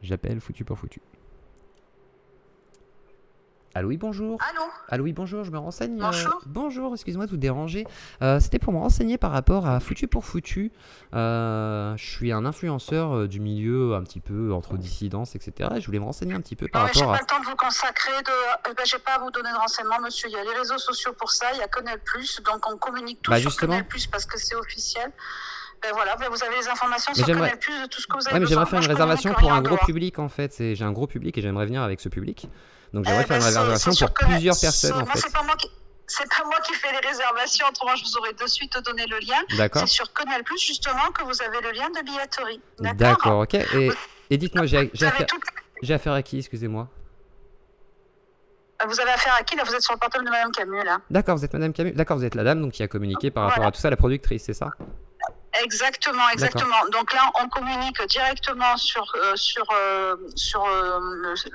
J'appelle foutu pour foutu. Allô, oui, bonjour. Allô? Allô, oui, bonjour, je me renseigne. Bonjour. Bonjour, excusez-moi de vous déranger. C'était pour me renseigner par rapport à Foutu pour Foutu. Je suis un influenceur du milieu un petit peu entre dissidence, etc. Et je voulais me renseigner un petit peu par Non, mais j'ai rapport pas à... le temps de vous consacrer j'ai pas à vous donner de renseignements, monsieur. Il y a les réseaux sociaux pour ça, il y a Canal+, donc on communique tout Bah sur justement. Canal+, parce que c'est officiel. Ben voilà, ben vous avez les informations Mais sur Canal+, de tout ce que vous avez Ouais, mais besoin. j'aimerais faire Moi, une je réservation communique pour rien un en gros dehors. public en fait. J'ai un gros public et j'aimerais venir avec ce public. Donc j'aimerais Eh faire ben, une réservation c'est sur pour Canal+. plusieurs personnes en Moi, fait. c'est pas moi qui fais les réservations, autrement je vous aurais de suite donné le lien. D'accord. C'est sur Canal+, justement, que vous avez le lien de billetterie. D'accord, ok. Et dites-moi, j'ai affaire à qui, excusez-moi? Vous avez affaire à qui? Là, vous êtes sur le portable de Madame Camus, là. D'accord, vous êtes Madame Camus. D'accord, vous êtes la dame donc qui a communiqué par rapport à tout ça, la productrice, c'est ça? Exactement, exactement. Donc là, on communique directement sur le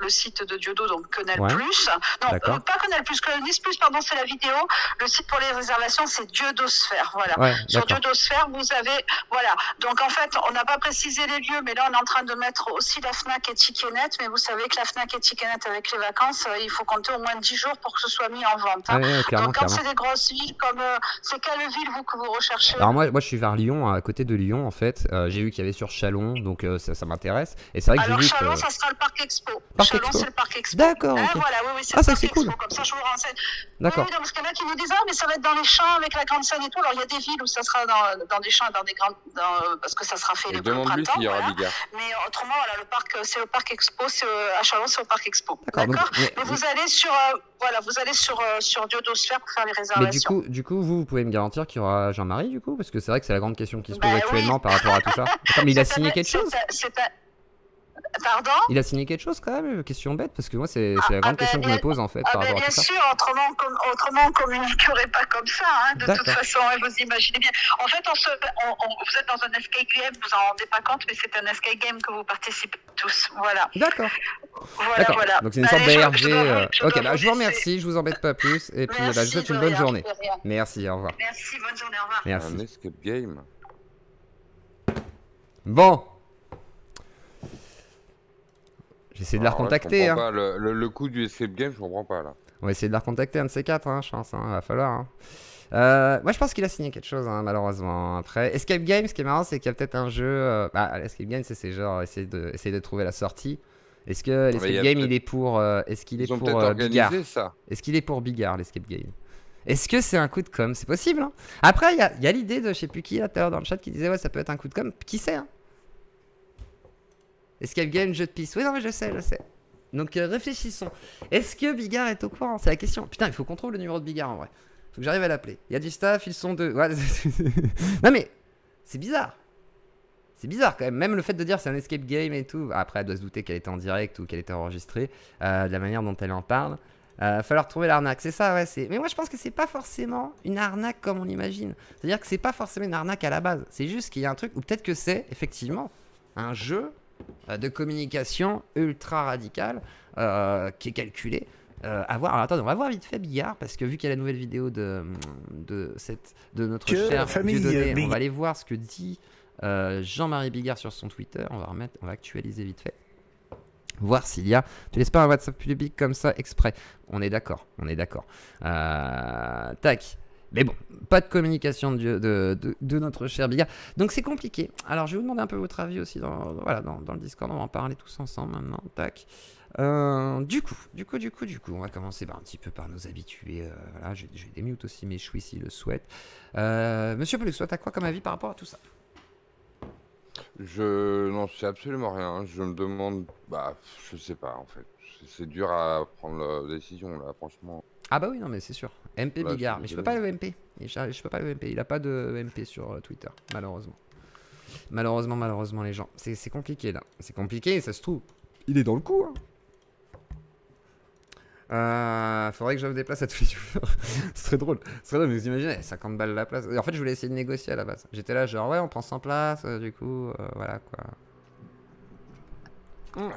site de Diodo, donc Canal+. Ouais. Non, pas Canal+, Canal+, pardon, c'est la vidéo. Le site pour les réservations, c'est Diodosphère, voilà. Ouais, sur Diodosphère, vous avez, voilà. Donc en fait, on n'a pas précisé les lieux, mais là, on est en train de mettre aussi la Fnac et Ticketnet. Mais vous savez que la Fnac et Ticketnet, avec les vacances, il faut compter au moins 10 jours pour que ce soit mis en vente. Hein. Ouais, clairement, donc quand c'est des grosses villes comme, c'est quelle ville que vous recherchez? Alors moi, je suis vers Lyon, à côté de Lyon en fait. J'ai vu qu'il y avait sur Chalon, donc ça m'intéresse. Et c'est vrai que j'ai vu que... Chalon, ça sera le parc Expo. Chalon, c'est le parc Expo. D'accord, ok. Voilà, oui, c'est le parc Expo. Cool. Comme ça, je vous renseigne. D'accord. Oui, parce qu'il y en a qui nous disent, ah, mais ça va être dans les champs avec la grande scène et tout. Alors, il y a des villes où ça sera dans des champs et dans des grandes... parce que ça sera fait le printemps. Voilà. Mais autrement, voilà, le parc, c'est le parc Expo. À Chalon, c'est au parc Expo. D'accord. Mais vous allez sur... vous allez sur Diodosphère pour faire les réservations. Mais du coup, vous pouvez me garantir qu'il y aura Jean-Marie, du coup? Parce que c'est vrai que c'est la grande question qui se pose actuellement par rapport à tout ça. Attends, mais il a signé quelque chose? Pardon? Il a signé quelque chose quand même? Question bête, parce que moi, c'est la grande question que je me pose en fait par rapport à tout ça. Bien sûr, autrement on communiquerait pas comme ça, hein, de toute façon, vous imaginez bien. En fait, vous êtes dans un escape game, vous en rendez pas compte, mais c'est un escape game que vous participez tous, voilà. D'accord. Voilà. Donc c'est une sorte d'ARG. Ok, bah je vous remercie, je vous embête pas plus, et puis je vous souhaite une bonne journée. Merci, au revoir. Merci, bonne journée, au revoir. Merci. Un escape game. Bon. J'essaie de la recontacter. Je comprends pas. Le coup du escape game, je comprends pas là. On va essayer de la recontacter, un de ces quatre, hein, je pense. Hein, va falloir. Hein. Moi, je pense qu'il a signé quelque chose, hein, malheureusement. Après, Escape Game, ce qui est marrant, c'est qu'il y a peut-être un jeu. Escape Game, c'est genre essayer de trouver la sortie. Est-ce que l'Escape Game, il est pour. Est-ce qu'il est pour Bigard? Est-ce qu'il est pour Bigard, l'Escape Game? Est-ce que c'est un coup de com'? C'est possible. Hein. Après, il y a l'idée de je sais plus qui là tout à l'heure dans le chat qui disait ouais, ça peut être un coup de com'. Qui sait hein. Escape Game, jeu de piste. Oui, non, mais je sais. Donc réfléchissons. Est-ce que Bigard est au courant? C'est la question. Putain, il faut qu'on trouve le numéro de Bigard en vrai. Faut que j'arrive à l'appeler. Il y a du staff, ils sont deux. Ouais, non mais, c'est bizarre. C'est bizarre quand même. Même le fait de dire c'est un escape game et tout. Après, elle doit se douter qu'elle était en direct ou qu'elle était enregistrée. De la manière dont elle en parle. Falloir trouver l'arnaque. C'est ça, ouais. Mais moi, je pense que c'est pas forcément une arnaque comme on l'imagine. C'est-à-dire que c'est pas forcément une arnaque à la base. C'est juste qu'il y a un truc. Ou peut-être que c'est, effectivement, un jeu de communication ultra radicale qui est calculé à voir. Alors attendez, on va voir vite fait Bigard parce que vu qu'il y a la nouvelle vidéo de notre cher Dieudonné, on va aller voir ce que dit Jean-Marie Bigard sur son Twitter. On va actualiser vite fait. Voir s'il y a. Tu laisses pas un WhatsApp public comme ça exprès. On est d'accord. Tac. Mais bon, pas de communication de notre cher Bigard. Donc c'est compliqué. Alors je vais vous demander un peu votre avis aussi dans le Discord. On va en parler tous ensemble maintenant. Tac. Du coup, on va commencer un petit peu par nos habitués. Voilà, je vais démute aussi mes choux s'il le souhaite. Monsieur Pelux, toi, t'as quoi comme avis par rapport à tout ça? Je n'en sais absolument rien. Je me demande, je sais pas en fait. C'est dur à prendre la décision là, franchement. Ah bah oui, non mais c'est sûr. MP là, Bigard, mais je peux pas le MP. Je peux pas le MP. Il a pas de MP sur Twitter, malheureusement. Malheureusement les gens. C'est compliqué là. C'est compliqué, ça se trouve. Il est dans le coup. Hein. Faudrait que je me déplace à tous les youtubeurs. Ce serait drôle. Mais vous imaginez, 50 balles la place. En fait, je voulais essayer de négocier à la base. J'étais là, genre, ouais, on prend 100 places, du coup, voilà quoi.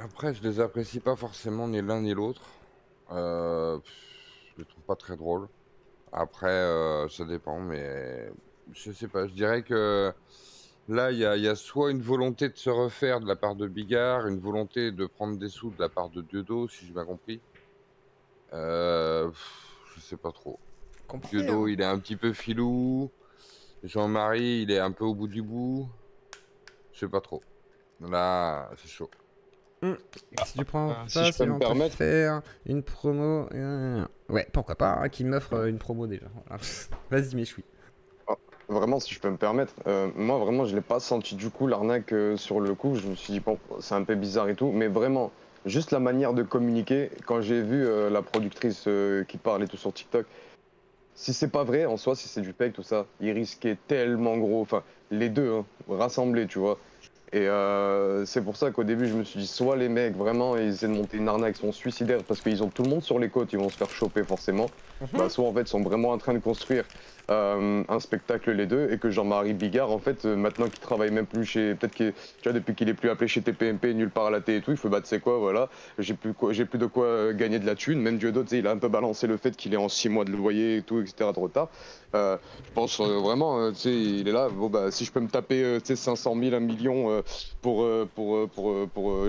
Après, je les apprécie pas forcément ni l'un ni l'autre. Je les trouve pas très drôles. Après, ça dépend, mais je sais pas. Je dirais que Là, il y a soit une volonté de se refaire de la part de Bigard, une volonté de prendre des sous de la part de Diodo, si j'ai bien compris. Je sais pas trop. Diodo, il est un petit peu filou. Jean-Marie, il est un peu au bout du bout. Je sais pas trop. Là, c'est chaud. Si tu prends si je peux me permettre, faire une promo, ouais, pourquoi pas, hein, qu'il m'offre une promo déjà. Voilà. Vas-y, Méchoui. Vraiment, si je peux me permettre, moi vraiment, je l'ai pas senti du coup l'arnaque sur le coup. Je me suis dit bon, c'est un peu bizarre et tout, mais vraiment, juste la manière de communiquer. Quand j'ai vu la productrice qui parle et tout sur TikTok, si c'est pas vrai en soi, si c'est du fake tout ça, ils risquaient tellement gros. Enfin, les deux hein, rassemblés, tu vois. Et c'est pour ça qu'au début, je me suis dit, soit les mecs, vraiment, ils essaient de monter une arnaque, ils sont suicidaires parce qu'ils ont tout le monde sur les côtes, ils vont se faire choper forcément. Bah, soit en fait, ils sont vraiment en train de construire un spectacle les deux, et que Jean-Marie Bigard, en fait, maintenant qu'il travaille même plus chez. Peut-être que, tu vois, depuis qu'il est plus appelé chez TPMP, nulle part à la télé et tout, il faut battre, c'est quoi, voilà, j'ai plus de quoi gagner de la thune. Même Diodo, tu sais, il a un peu balancé le fait qu'il est en 6 mois de loyer et tout, etc. de retard. Je pense vraiment, tu sais, il est là, bon bah si je peux me taper, tu sais, 500 000, 1 million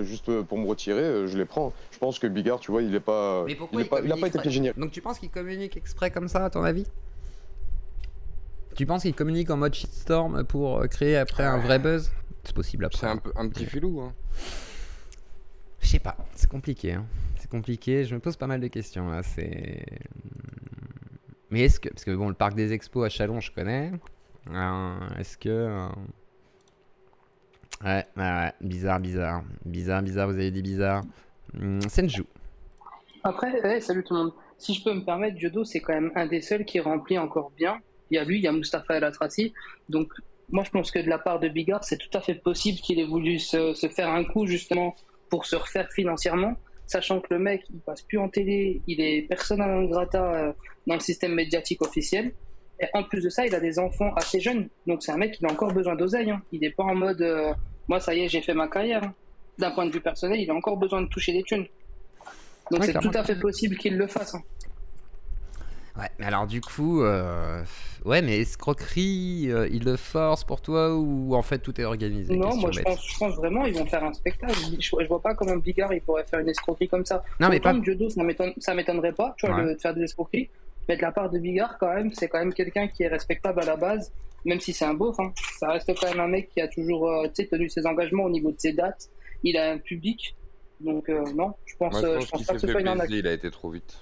juste pour me retirer, je les prends. Je pense que Bigard, tu vois, il a pas été génial. Donc tu penses qu'il communique exprès comme ça, à ton avis? Tu penses qu'il communique en mode shitstorm pour créer après un vrai buzz? C'est possible après. C'est un petit filou, hein. Je sais pas, c'est compliqué, hein. C'est compliqué, je me pose pas mal de questions là, Mais est-ce que... Parce que bon, le parc des expos à Chalon, je connais. Est-ce que... Ouais, bizarre, vous avez dit bizarre. Senju. Après, ouais, salut tout le monde. Si je peux me permettre, Diodo, c'est quand même un des seuls qui remplit encore bien. Il y a lui, il y a Mustapha El Atrassi. Donc, moi, je pense que de la part de Bigard, c'est tout à fait possible qu'il ait voulu se faire un coup, justement, pour se refaire financièrement, sachant que le mec, il passe plus en télé, il est persona non grata dans le système médiatique officiel. Et en plus de ça, il a des enfants assez jeunes. Donc, c'est un mec qui a encore besoin d'oseille. Hein. Il n'est pas en mode, moi, ça y est, j'ai fait ma carrière. Hein. D'un point de vue personnel, il a encore besoin de toucher des thunes. Donc, c'est tout à fait possible qu'il le fasse. Hein. Ouais, mais alors du coup, ouais, mais escroquerie, il le force pour toi ou en fait tout est organisé? Non, moi je pense vraiment ils vont faire un spectacle. Je vois pas comment Bigard il pourrait faire une escroquerie comme ça. Non, mais pas. Diodo, ça m'étonnerait pas, tu vois, de faire des escroqueries. Mais de la part de Bigard, quand même, c'est quand même quelqu'un qui est respectable à la base, même si c'est un beauf. Hein. Ça reste quand même un mec qui a toujours tenu ses engagements au niveau de ses dates. Il a un public, donc non, je pense pas que ce soit une arnaque. Il a été trop vite.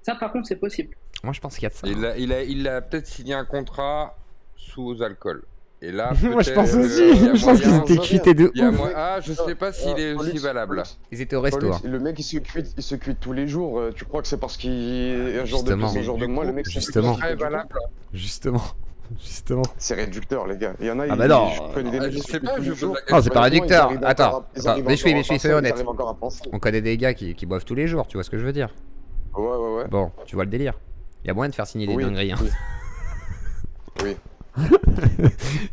Ça, par contre, c'est possible. Moi, je pense qu'il y a de ça. Il a peut-être signé un contrat sous alcool. Et là, moi, je pense aussi. Je pense qu'ils étaient cuités de ouf. Ah, je sais pas s'il est aussi valable. Ils étaient au resto. Le mec, il se cuite tous les jours. Tu crois que c'est parce qu'il est un jour de plus, un jour de moins, le mec, c'est très valable. Justement. C'est réducteur, les gars. Il y en a, bah non. Je sais pas, non, c'est pas réducteur. Attends, mais je suis soyons honnête. On connaît des gars qui boivent tous les jours, tu vois ce que je veux dire? Ouais. Bon, tu vois le délire. Il y a moyen de faire signer des dingueries. Hein. Oui.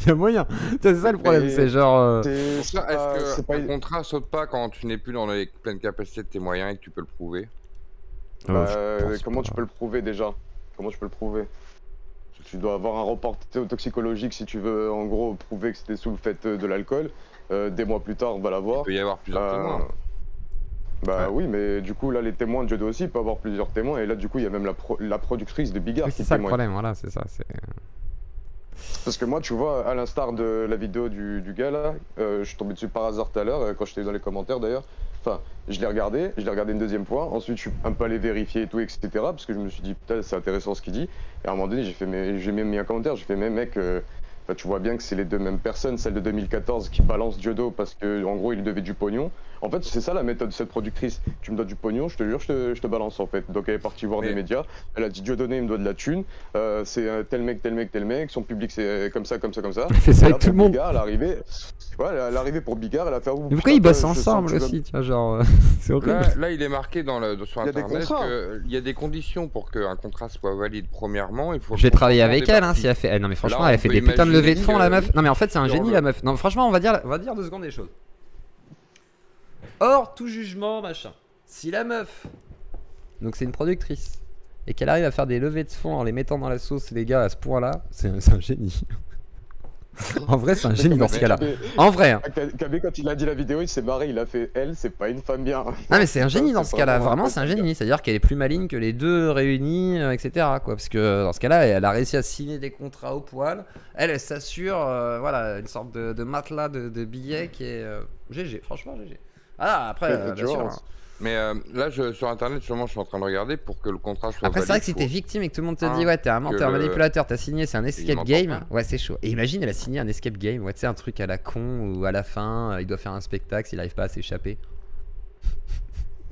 Il y a moyen. C'est ça le problème, c'est genre. Est-ce que le contrat saute pas quand tu n'es plus dans les pleines capacités de tes moyens et que tu peux le prouver? Comment tu peux le prouver déjà? Comment tu peux le prouver? Tu dois avoir un rapport toxicologique si tu veux en gros prouver que c'était sous le fait de l'alcool. Des mois plus tard, on va l'avoir. Il peut y avoir plusieurs témoins. Bah oui, mais du coup là les témoins de Diodo aussi, il peut avoir plusieurs témoins, et là du coup il y a même la productrice de Bigard qui témoigne. C'est ça le problème, voilà, c'est ça. Parce que moi, tu vois, à l'instar de la vidéo du gars là, je suis tombé dessus par hasard tout à l'heure, quand j'étais dans les commentaires d'ailleurs. Enfin, je l'ai regardé une deuxième fois, ensuite je suis un peu allé vérifier et tout, etc. Parce que je me suis dit, putain, c'est intéressant ce qu'il dit. Et à un moment donné, j'ai même mis un commentaire, j'ai fait, mais mec, tu vois bien que c'est les deux mêmes personnes, celle de 2014 qui balance Diodo parce que en gros il devait du pognon. En fait, c'est ça la méthode de cette productrice. Tu me dois du pognon, je te jure, je te balance en fait. Donc elle est partie voir des médias, elle a dit Dieudonné, il me doit de la thune, c'est tel mec, son public c'est comme ça. Elle fait ça avec tout le monde. Bigard, elle est arrivée pour Bigard, elle a fait. Mais pourquoi ils bossent ensemble aussi, tu vois, genre. C'est horrible. Là, il est marqué sur internet qu'il y a des conditions pour qu'un contrat soit valide. Premièrement, il faut. J'ai travaillé avec elle, hein, si elle fait. Non, mais franchement, elle a fait des putains de levées de fonds, la meuf. Non, mais en fait, c'est un génie, la meuf. Non, franchement, on va dire 2 secondes des choses. Hors tout jugement, machin. Si la meuf, donc c'est une productrice, et qu'elle arrive à faire des levées de fonds en les mettant dans la sauce, les gars, à ce point-là, c'est un génie. En vrai, c'est un génie dans ce cas-là. En vrai. Hein. KB, quand il a dit la vidéo, il s'est marré, il a fait elle, c'est pas une femme bien. Non, mais c'est un génie dans ce cas-là. Vraiment, c'est un génie. C'est-à-dire qu'elle est plus maligne que les deux réunis, etc. Quoi. Parce que dans ce cas-là, elle a réussi à signer des contrats au poil. Elle s'assure, voilà, une sorte de matelas de billets qui est GG. Franchement, GG. Ah, après, bien sûr. Hein. Mais là, sur internet, justement, je suis en train de regarder pour que le contrat soit Après, c'est vrai que si t'es victime et que tout le monde te dit, ouais, t'es un menteur, manipulateur, t'as signé, c'est un escape game, ouais, c'est chaud. Et imagine, elle a signé un escape game, ouais, tu sais, un truc à la con où à la fin, il doit faire un spectacle s'il arrive pas à s'échapper.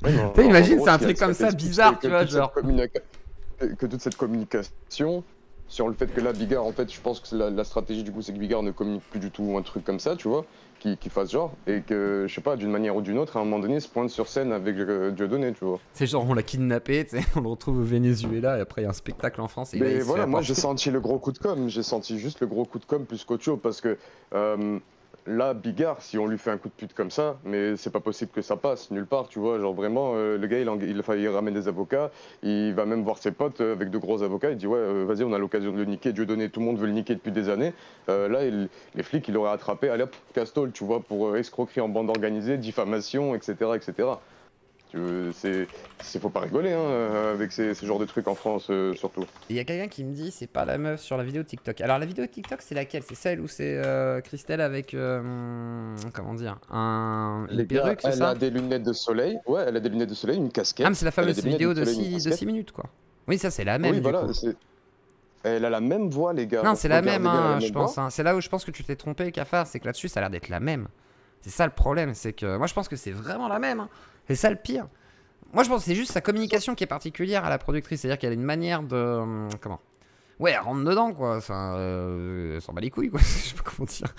Ouais, imagine, c'est un truc comme ça, bizarre, tu vois, genre. Que toute cette communication sur le fait que là, Bigard, en fait, je pense que la stratégie, du coup, c'est que Bigard ne communique plus du tout un truc comme ça, tu vois. Qui fasse genre, et que, je sais pas, d'une manière ou d'une autre, à un moment donné, se pointe sur scène avec Dieudonné, tu vois. C'est genre, on l'a kidnappé, tu sais, on le retrouve au Venezuela, et après, il y a un spectacle en France. Et mais là, voilà, moi, j'ai senti le gros coup de com', j'ai senti juste le gros coup de com' plus qu'autre chose, parce que là, Bigard, si on lui fait un coup de pute comme ça, mais c'est pas possible que ça passe nulle part, tu vois. Genre vraiment, le gars, il ramène des avocats, il va même voir ses potes avec de gros avocats, il dit ouais, vas-y, on a l'occasion de le niquer, Dieudonné, tout le monde veut le niquer depuis des années. Là, les flics, ils l'auraient attrapé, allez hop, Castol, tu vois, pour escroquerie en bande organisée, diffamation, etc., etc. Faut pas rigoler hein, avec ces genres de trucs en France surtout. Il y a quelqu'un qui me dit c'est pas la meuf sur la vidéo TikTok. Alors la vidéo TikTok c'est laquelle? C'est celle où c'est Christelle avec comment dire une perruque, c'est ça? Elle a des lunettes de soleil. Ouais, elle a des lunettes de soleil, une casquette. Ah mais c'est la fameuse vidéo de 6 minutes quoi. Oui ça c'est la même. Oui voilà. Elle a la même voix les gars. Non c'est la même hein, je pense. Hein. C'est là où je pense que tu t'es trompé Cafard, c'est que là-dessus ça a l'air d'être la même. C'est ça le problème, c'est que moi je pense que c'est vraiment la même. Hein. C'est ça le pire. Moi je pense que c'est juste sa communication qui est particulière à la productrice, c'est-à-dire qu'elle a une manière de... comment? Ouais, elle rentre dedans quoi, elle s'en bat les couilles quoi, je sais pas comment dire,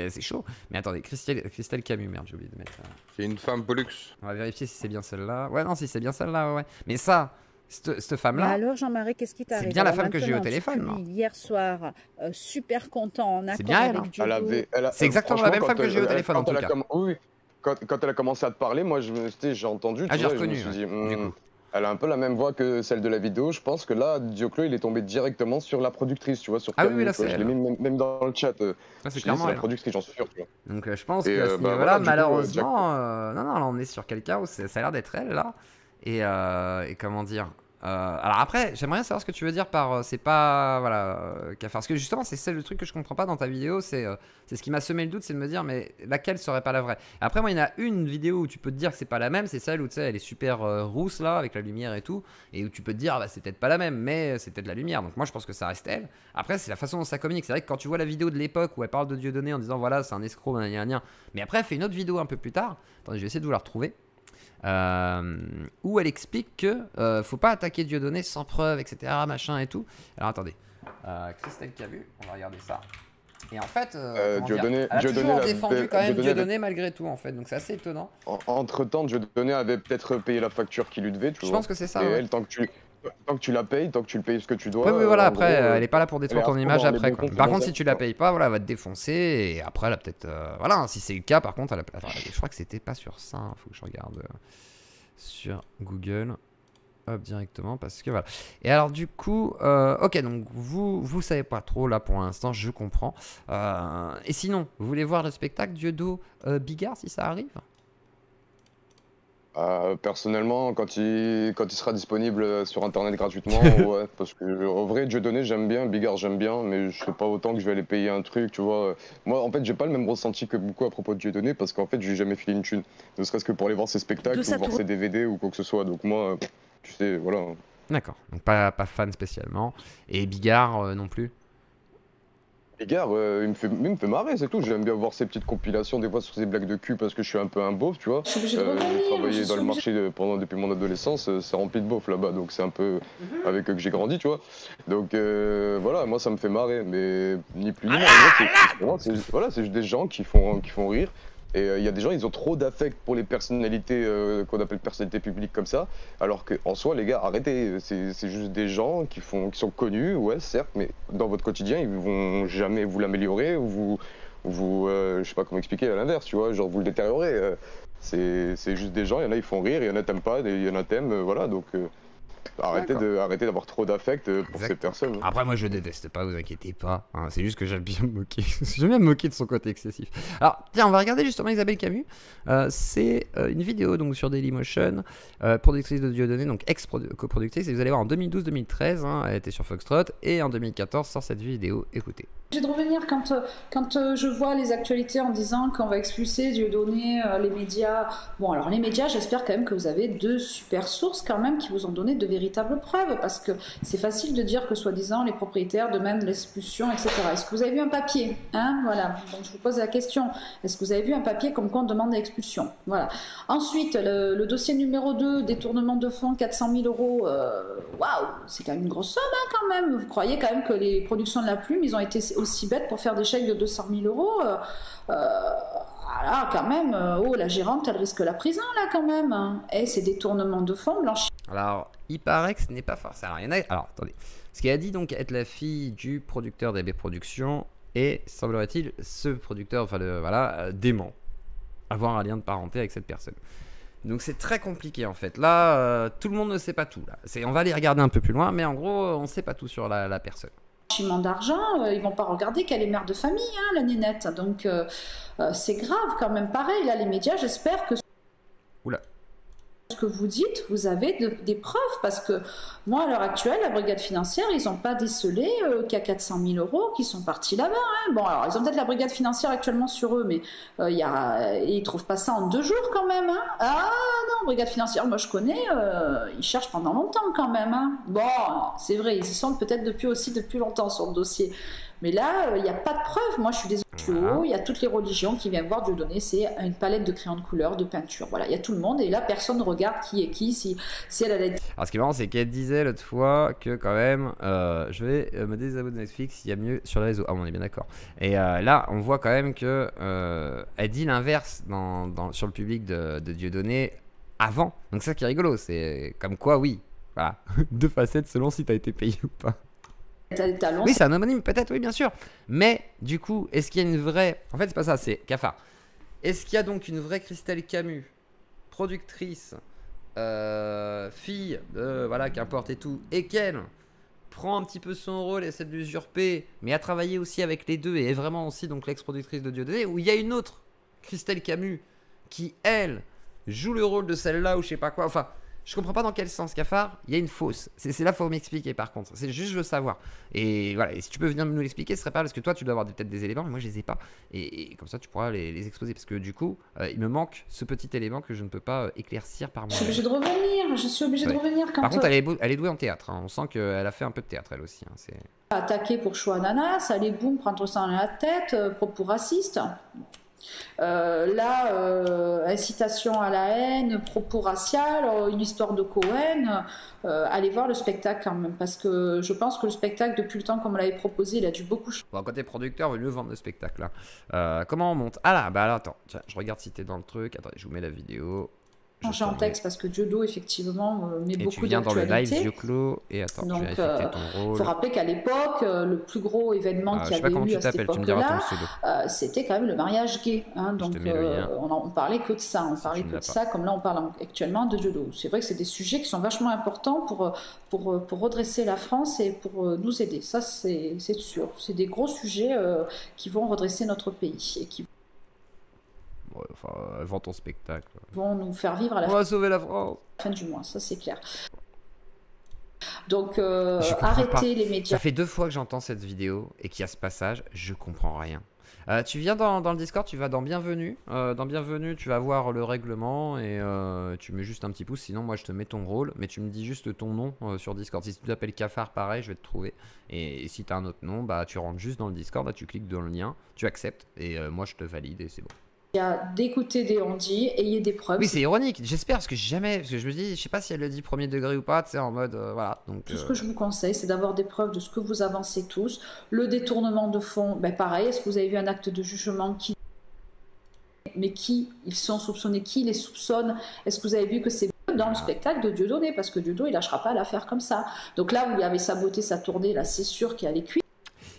c'est chaud. Mais attendez, Christelle Camus, merde j'ai oublié de mettre... C'est une femme Pollux. On va vérifier si c'est bien celle-là, ouais non si c'est bien celle-là, ouais. Mais ça, cette femme-là... Alors Jean-Marie, qu'est-ce qui t'arrive? C'est bien la femme que j'ai eu au téléphone, non? Hier soir, super content, en accord bien avec Diodo. C'est exactement la même femme que j'ai eu au téléphone en tout cas. Oui. Quand elle a commencé à te parler, moi j'ai entendu, j'ai reconnu, je me suis dit, elle a un peu la même voix que celle de la vidéo. Je pense que là, Dioclo, il est tombé directement sur la productrice, tu vois, sur Camille, oui, là, c'est je l'ai mis même dans le chat. C'est clairement la productrice, j'en suis sûr. Tu vois. Donc je pense que à ce niveau-là, malheureusement, non, là on est sur quelqu'un où ça a l'air d'être elle là. Et comment dire alors après, j'aimerais savoir ce que tu veux dire par c'est pas voilà parce que justement c'est le truc que je comprends pas dans ta vidéo, c'est ce qui m'a semé le doute, c'est de me dire mais laquelle serait pas la vraie. Après moi il y en a une vidéo où tu peux te dire que c'est pas la même, c'est celle où tu sais elle est super rousse là avec la lumière et tout, et où tu peux te dire ah, bah c'est peut-être pas la même, mais c'est peut-être la lumière. Donc moi je pense que ça reste elle. Après c'est la façon dont ça communique. C'est vrai que quand tu vois la vidéo de l'époque où elle parle de Dieudonné en disant voilà c'est un escroc, mais après elle fait une autre vidéo un peu plus tard. Attendez, je vais essayer de vous la retrouver. Où elle explique que faut pas attaquer Dieudonné sans preuve, etc. machin et tout. Alors attendez, Christelle Camus, on va regarder ça. Et en fait, Dieudonné, elle a toujours défendu quand même Dieudonné malgré tout en fait, donc c'est assez étonnant. Entre temps, Dieudonné avait peut-être payé la facture qu'il lui devait, tu vois. Je pense que c'est ça. Et ouais. elle, tant que tu la payes, tant que tu le payes ce que tu dois. Oui, voilà, après, elle est pas là pour détruire ton image après. Quoi. Par contre, si tu la payes pas, voilà, elle va te défoncer. Et après, elle a peut-être. Voilà, si c'est le cas, par contre, attends, je crois que c'était pas sur ça. Hein, faut que je regarde sur Google. Hop, directement, parce que voilà. Et alors, du coup, ok, donc vous savez pas trop là pour l'instant, je comprends. Et sinon, vous voulez voir le spectacle Dieudo Bigard si ça arrive? Personnellement, quand il sera disponible sur internet gratuitement, ouais, parce que en vrai, Dieudonné j'aime bien, Bigard j'aime bien, mais je sais pas autant que je vais aller payer un truc, tu vois. Moi, en fait, j'ai pas le même ressenti que beaucoup à propos de Dieudonné, parce qu'en fait, j'ai jamais filé une thune, ne serait-ce que pour aller voir ses spectacles ou voir ses DVD ou quoi que ce soit. Donc moi, tu sais, voilà. D'accord, donc pas fan spécialement. Et Bigard non plus? Bigard, il me fait marrer, c'est tout. J'aime bien voir ces petites compilations, des fois sur ces blagues de cul, parce que je suis un peu un beauf, tu vois. J'ai travaillé dans le marché depuis mon adolescence, c'est rempli de beaufs là-bas, donc c'est un peu avec eux que j'ai grandi, tu vois. Donc voilà, moi ça me fait marrer, mais ni plus ni moins. Voilà, c'est juste des gens qui font rire. Et il y a des gens, ils ont trop d'affect pour les personnalités qu'on appelle personnalités publiques comme ça, alors qu'en soi, les gars, arrêtez, c'est juste des gens qui sont connus, ouais, certes, mais dans votre quotidien, ils vont jamais vous l'améliorer ou je sais pas comment expliquer à l'inverse, tu vois, genre vous le détériorez. C'est juste des gens, il y en a, ils font rire, il y en a t'aimes pas, il y en a t'aimes, voilà, donc Arrêtez d'avoir trop d'affect pour ces personnes. Après, moi, je déteste pas, vous inquiétez pas. Hein, c'est juste que j'aime bien me moquer. J'aime bien me moquer de son côté excessif. Alors, tiens, on va regarder justement Isabelle Camus. C'est une vidéo donc sur Dailymotion, productrice de Dieudonné, donc ex-coproductrice. Et vous allez voir en 2012-2013, hein, elle était sur Foxtrot. Et en 2014, sort cette vidéo. Écoutez. J'ai de revenir quand je vois les actualités en disant qu'on va expulser Dieudonné, les médias. Bon, alors les médias, j'espère quand même que vous avez deux super sources quand même qui vous ont donné de véritables preuves, parce que c'est facile de dire que soi-disant les propriétaires demandent l'expulsion, etc. Est-ce que vous avez vu un papier, hein? Voilà, donc je vous pose la question. Est-ce que vous avez vu un papier comme quoi on demande l'expulsion? Voilà. Ensuite, le dossier numéro 2, détournement de fonds, 400 000 €. Waouh, c'est quand même une grosse somme, hein, quand même. Vous croyez quand même que les productions de la Plume, ils ont été aussi bêtes pour faire des chèques de 200 000 €? Voilà, quand même, oh, la gérante, elle risque la prison, là, quand même. Hein. Et c'est détournement de fonds, blanchiment. Alors, il paraît que ce n'est pas forcément. Alors, attendez. Ce qu'elle a dit, donc, être la fille du producteur d'AB Productions et, semblerait-il, ce producteur, enfin, voilà, dément. Avoir un lien de parenté avec cette personne. Donc, c'est très compliqué, en fait. Là, tout le monde ne sait pas tout. Là. On va aller regarder un peu plus loin, mais en gros, on ne sait pas tout sur la personne. D'argent, ils vont pas regarder qu'elle est mère de famille, hein, la nénette. Donc c'est grave quand même. Pareil, là, les médias, j'espère que ce que vous dites, vous avez des preuves, parce que moi, à l'heure actuelle, la brigade financière, ils n'ont pas décelé qu'il y a 400 000 € qui sont partis là-bas. Hein. Bon, alors, ils ont peut-être la brigade financière actuellement sur eux, mais ils trouvent pas ça en 2 jours quand même. Hein. Ah non, brigade financière, moi je connais, ils cherchent pendant longtemps quand même. Hein. Bon, c'est vrai, ils y sont peut-être depuis longtemps sur le dossier. Mais là, il n'y a pas de preuve. Moi, je suis désolée. Il y a toutes les religions qui viennent voir Dieudonné. C'est une palette de crayons de couleur, de peinture. Voilà, il y a tout le monde. Et là, personne ne regarde qui est qui. Si elle a été... Alors, ce qui est marrant, c'est qu'elle disait l'autre fois que quand même, je vais me désabonner de Netflix. Il y a mieux sur les réseaux. Ah, on est bien d'accord. Et là, on voit quand même que elle dit l'inverse sur le public de Dieudonné avant. Donc, c'est ça qui est rigolo. C'est comme quoi, oui. Voilà. 2 facettes selon si tu as été payé ou pas. Oui, c'est un homonyme, peut-être, oui, bien sûr. Mais, du coup, est-ce qu'il y a une vraie... En fait, c'est pas ça, c'est cafard. Est-ce qu'il y a donc une vraie Christelle Camus, productrice, fille, voilà, qu'importe et tout, et qu'elle prend un petit peu son rôle et essaie de l'usurper, mais a travaillé aussi avec les deux, et est vraiment aussi donc l'ex-productrice de Dieudonné, ou il y a une autre Christelle Camus qui, elle, joue le rôle de celle-là, ou je sais pas quoi, enfin... Je comprends pas dans quel sens, cafard, il y a une fausse. C'est là, faut m'expliquer par contre. C'est juste, je veux savoir. Et voilà, et si tu peux venir nous l'expliquer, ce serait pas parce que toi, tu dois avoir peut-être des éléments, mais moi, je les ai pas. Et comme ça, tu pourras les exposer. Parce que du coup, il me manque ce petit élément que je ne peux pas éclaircir par moi. Je suis obligée de revenir. Je suis obligée de revenir. Par contre, elle est douée en théâtre. Hein. On sent qu'elle a fait un peu de théâtre, elle aussi. Hein. Attaquée pour choix ananas, aller boum, prendre ça dans la tête, propos racistes. Incitation à la haine, propos racial, une histoire de Cohen. Allez voir le spectacle quand même, parce que je pense que le spectacle, depuis le temps qu'on me l'avait proposé, il a dû beaucoup changer. Bon, côté producteur, il vaut mieux vendre le spectacle là. Comment on monte? Ah là, bah là, attends, tiens, je regarde si t'es dans le truc. Attendez, je vous mets la vidéo. Changer en texte parce que Diodo effectivement met beaucoup d'actualité. Tu viens dans le live yeux clos et attends, donc, je vais vérifier ton rôle. Faut rappeler qu'à l'époque, le plus gros événement qu'il y avait eu à cette époque-là, c'était quand même le mariage gay. Hein, donc on parlait que de ça, comme là on parle actuellement de Diodo. C'est vrai que c'est des sujets qui sont vachement importants pour redresser la France et pour nous aider. Ça c'est sûr. C'est des gros sujets qui vont redresser notre pays et qui enfin, vends ton spectacle. Vont nous faire vivre à la On va sauver la France. Fin du mois, ça c'est clair. Donc arrêtez les médias. Ça fait 2 fois que j'entends cette vidéo et qu'il y a ce passage, je comprends rien. Tu viens dans le Discord, tu vas dans Bienvenue. Dans Bienvenue, tu vas voir le règlement et tu mets juste un petit pouce. Sinon, moi, je te mets ton rôle, mais tu me dis juste ton nom sur Discord. Si tu t'appelles Cafard, pareil, je vais te trouver. Et si tu as un autre nom, bah, tu rentres juste dans le Discord, là, tu cliques dans le lien, tu acceptes et moi, je te valide et c'est bon. Il y a d'écouter des on-dit, ayez des preuves. Oui, c'est ironique, j'espère, parce que je me dis, je sais pas si elle le dit premier degré ou pas, tu sais, en mode, voilà. Donc, tout ce que je vous conseille, c'est d'avoir des preuves de ce que vous avancez tous. Le détournement de fonds, ben pareil, est-ce que vous avez vu un acte de jugement mais qui ils sont soupçonnés, qui les soupçonne? Est-ce que vous avez vu que c'est dans le spectacle de Dieudonné? Parce que Dieudonné, il lâchera pas l'affaire comme ça. Donc là, vous lui avez saboté sa tournée, là, c'est sûr qu'il y a les cuits.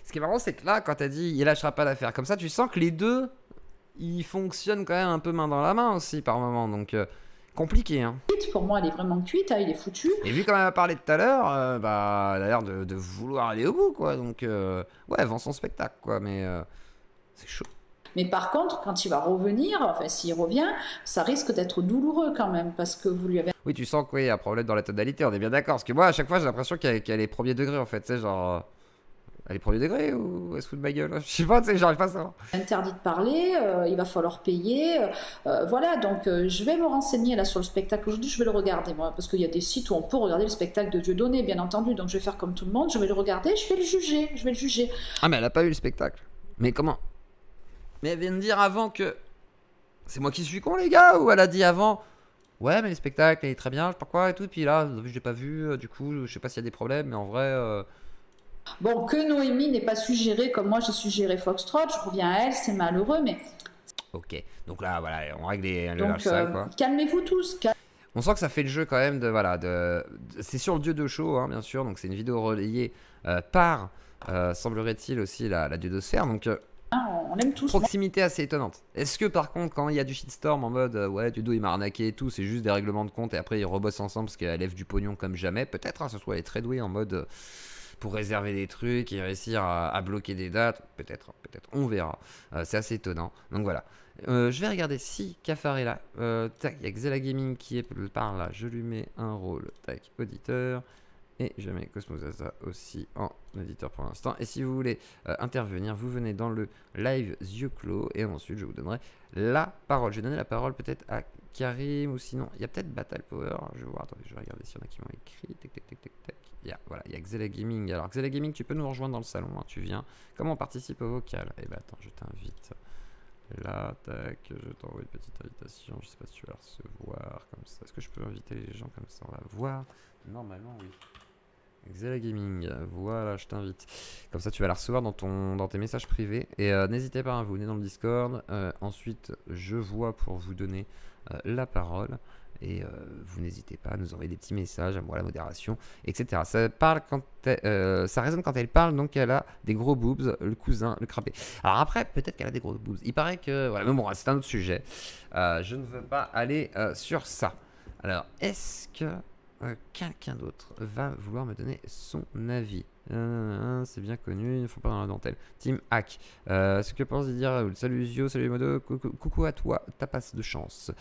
Ce qui est marrant, c'est que là, quand t'as dit, il lâchera pas l'affaire comme ça, tu sens que les deux... il fonctionne quand même un peu main dans la main aussi par moment. Donc Compliqué, hein. Pour moi, elle est vraiment cuite, hein, il est foutu. Et vu comme elle a parlé tout à l'heure, bah, elle a l'air de vouloir aller au bout, quoi. Donc, ouais, elle vend son spectacle, quoi. Mais c'est chaud. Mais par contre, quand il va revenir, enfin, s'il revient, ça risque d'être douloureux quand même, parce que vous lui avez... Oui, tu sens qu'il y a un problème dans la tonalité, on est bien d'accord. Parce que moi, à chaque fois, j'ai l'impression qu'elle est premier degré, en fait. Tu sais, genre... Elle est premier degré ou elle se fout de ma gueule? Je sais pas, tu sais, j'arrive pas à savoir. Interdit de parler, il va falloir payer. Voilà, donc je vais me renseigner là sur le spectacle aujourd'hui, je vais le regarder moi, parce qu'il y a des sites où on peut regarder le spectacle de Dieudonné, bien entendu, donc je vais faire comme tout le monde, je vais le regarder, je vais le juger, Ah, mais elle a pas vu le spectacle. Mais comment? Mais elle vient de dire avant que... C'est moi qui suis con, les gars? Ou elle a dit avant... Ouais, mais le spectacle, il est très bien, je sais pas quoi et tout. Puis là, je l'ai pas vu, du coup, je sais pas s'il y a des problèmes, mais en vrai... Bon, que Noémie n'ait pas suggéré comme moi j'ai suggéré Foxtrot, je reviens à elle, c'est malheureux, mais... Ok, donc là, voilà, on règle le linge sale, quoi. Calmez-vous tous. On sent que ça fait le jeu quand même de... Voilà, c'est sur le dieu de show, hein, bien sûr. Donc c'est une vidéo relayée par, semblerait-il, aussi la diodosphère. Donc... on l'aime tous. Proximité assez étonnante. Est-ce que par contre, quand il y a du shitstorm en mode ouais, Diodo il m'a arnaqué et tout, c'est juste des règlements de compte et après ils rebossent ensemble parce qu'elle lève du pognon comme jamais? Peut-être, hein, ce soit elle est très douée en mode pour réserver des trucs et réussir à bloquer des dates. Peut-être, on verra. C'est assez étonnant. Donc voilà. Je vais regarder si Cafard est là. Tac, il y a Xela Gaming qui est par là. Je lui mets un rôle. Tac, auditeur. Et je mets Cosmozaza aussi en auditeur pour l'instant. Et si vous voulez intervenir, vous venez dans le live yeux clos. Et ensuite, je vous donnerai la parole. Je vais donner la parole peut-être à Karim ou sinon, il y a peut-être Battle Power. Je vais voir, attendez, je vais regarder s'il y en a qui m'ont écrit. Tac, tac, tac, tac, tac. Voilà, il y a Xela Gaming. Alors, Xela Gaming, tu peux nous rejoindre dans le salon. Hein, tu viens. Comment on participe au vocal? Eh ben, attends, je t'invite. Là, tac, je t'envoie une petite invitation. Je sais pas si tu vas recevoir comme ça. Est-ce que je peux inviter les gens comme ça? On va voir. Normalement, oui. Xela Gaming, voilà, je t'invite. Comme ça, tu vas la recevoir dans tes messages privés. Et n'hésitez pas, hein, vous venez dans le Discord. Ensuite, je vois pour vous donner la parole. Et vous n'hésitez pas à nous envoyer des petits messages, à moi la modération, etc. Ça résonne quand elle parle, donc elle a des gros boobs, le cousin, le crapé. Alors après, peut-être qu'elle a des gros boobs. Il paraît que... Voilà, mais bon, c'est un autre sujet. Je ne veux pas aller sur ça. Alors, est-ce que... quelqu'un d'autre va vouloir me donner son avis? C'est bien connu, il ne faut pas dans la dentelle. Team Hack, ce que pense dire Raoul? Salut Zio, salut Modo, coucou à toi, ta passe de chance.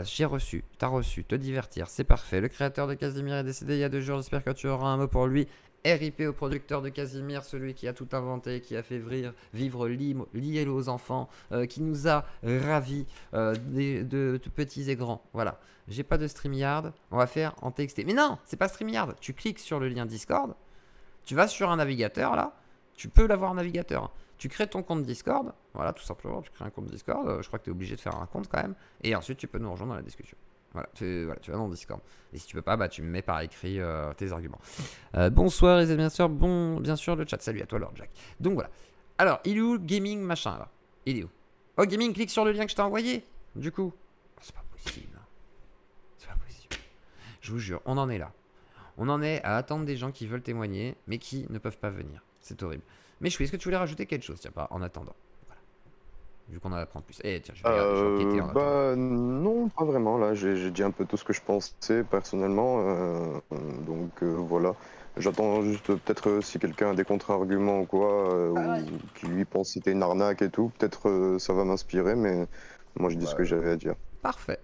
J'ai reçu, t'as reçu, te divertir, c'est parfait. Le créateur de Casimir est décédé il y a 2 jours, j'espère que tu auras un mot pour lui. RIP au producteur de Casimir, celui qui a tout inventé, qui a fait vivre lié aux enfants, qui nous a ravis de petits et grands. Voilà. J'ai pas de StreamYard, on va faire en TXT. Mais non, c'est pas StreamYard. Tu cliques sur le lien Discord, tu vas sur un navigateur là, tu peux l'avoir en navigateur. Tu crées ton compte Discord, voilà, tout simplement, tu crées un compte Discord. Je crois que tu es obligé de faire un compte quand même. Et ensuite, tu peux nous rejoindre dans la discussion. Voilà, tu vas dans Discord. Et si tu peux pas, bah tu me mets par écrit tes arguments. Bonsoir les amis, bien sûr le chat. Salut à toi Lord Jack. Donc voilà. Alors, il est où Gaming machin là? Il est où? Oh Gaming, clique sur le lien que je t'ai envoyé. Du coup, c'est pas possible. C'est pas possible. Je vous jure, on en est là. On en est à attendre des gens qui veulent témoigner, mais qui ne peuvent pas venir. C'est horrible. Mais est-ce que tu voulais rajouter quelque chose? Tiens, pas en attendant. Vu qu'on en apprend plus. Eh tiens, je vais enquêter en attendant. Non, pas vraiment. Là, j'ai dit un peu tout ce que je pensais personnellement. Donc voilà. J'attends juste peut-être si quelqu'un a des contre-arguments ou quoi, ou qui lui pense que c'était une arnaque et tout. Peut-être ça va m'inspirer, mais moi je dis ce que j'avais à dire. Parfait.